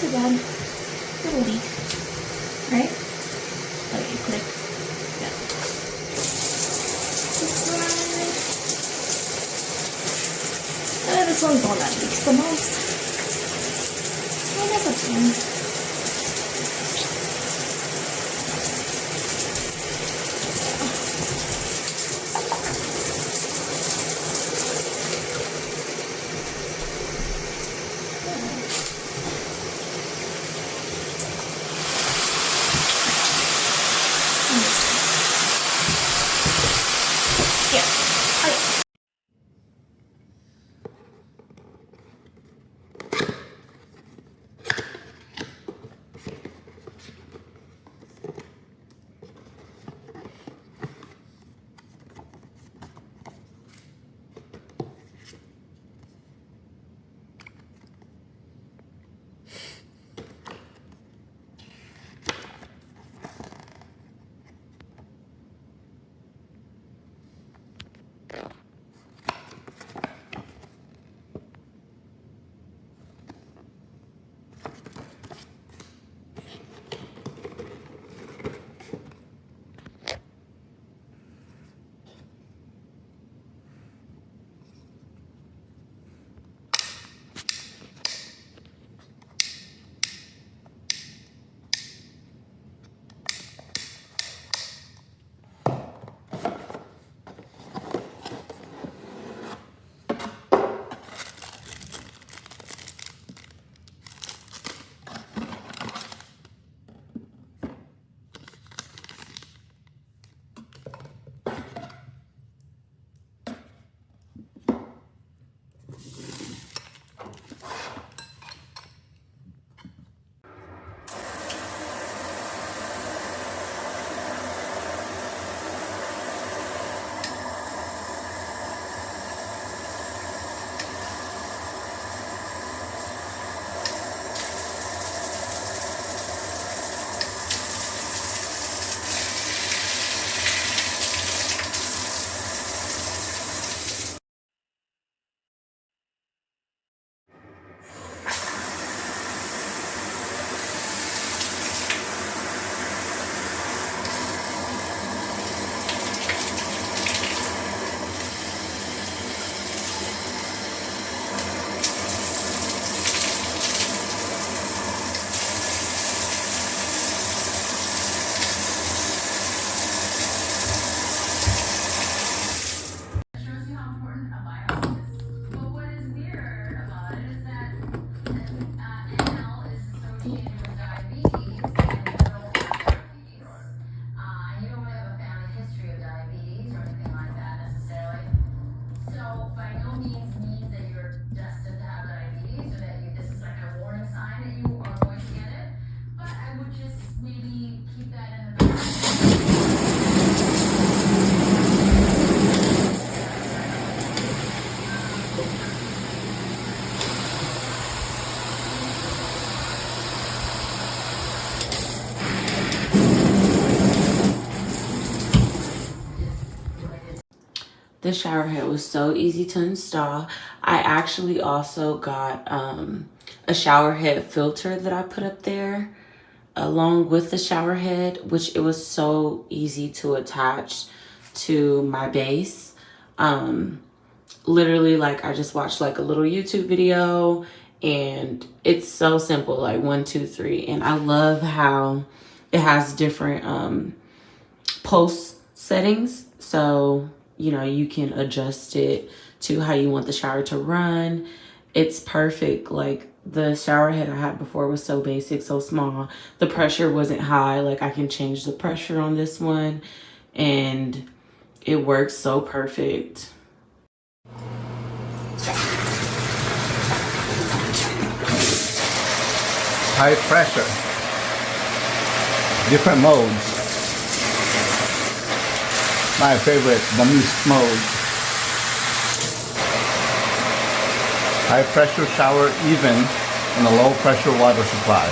too bad. Little leak, right? Okay, click. Yeah. This one's the one that leaks the most. Oh, that's a fun. The shower head was so easy to install. I actually also got a shower head filter that I put up there along with the shower head, which it was so easy to attach to my base. Literally, like, I just watched like a little YouTube video and it's so simple, like 1, 2, 3. And I love how it has different pulse settings. So, you know, you can adjust it to how you want the shower to run. It's perfect. Like, the shower head I had before was so basic, so small. The pressure wasn't high. Like, I can change the pressure on this one and it works so perfect. High pressure, different modes. My favorite, the mist mode. High pressure shower even in a low pressure water supply.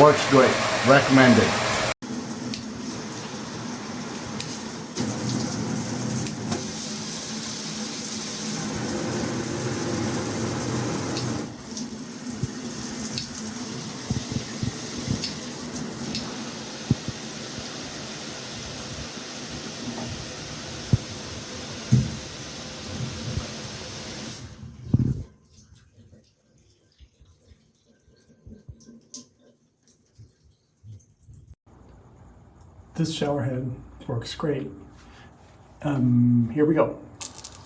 Works great, recommended. this shower head works great. Here we go.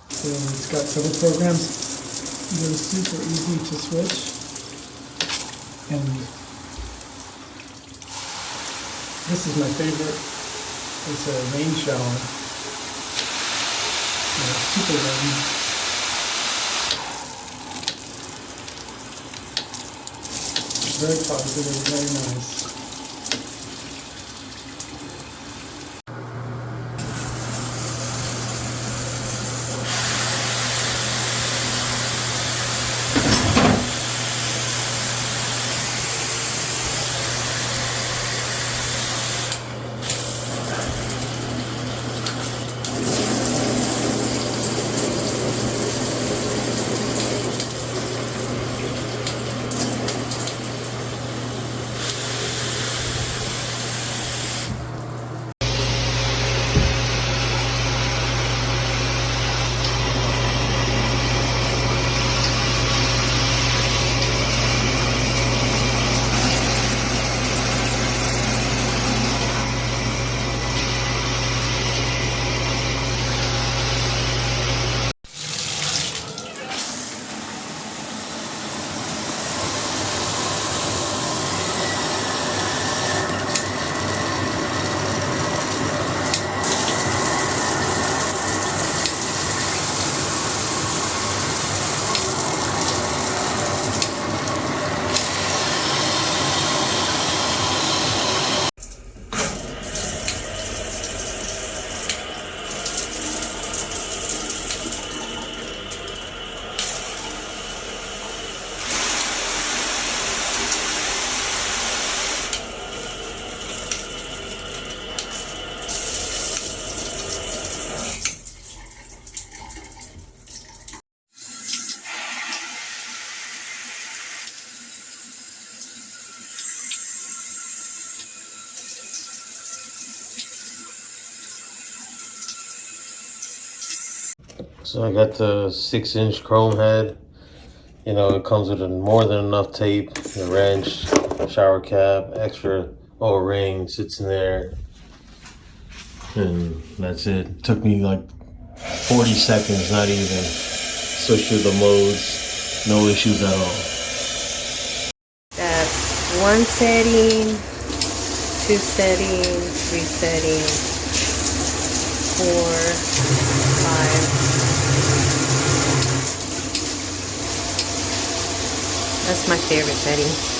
So it's got several programs. They're super easy to switch. And this is my favorite. It's a rain shower. Super rain. Very positive, very nice. So I got the 6-inch chrome head. You know, it comes with more than enough tape, the wrench, shower cap, extra O-ring sits in there. And that's it. Took me like 40 seconds, not even. Switched through the modes, no issues at all. That's 1 setting, 2 settings, 3 settings, 4, 5. That's my favorite setting.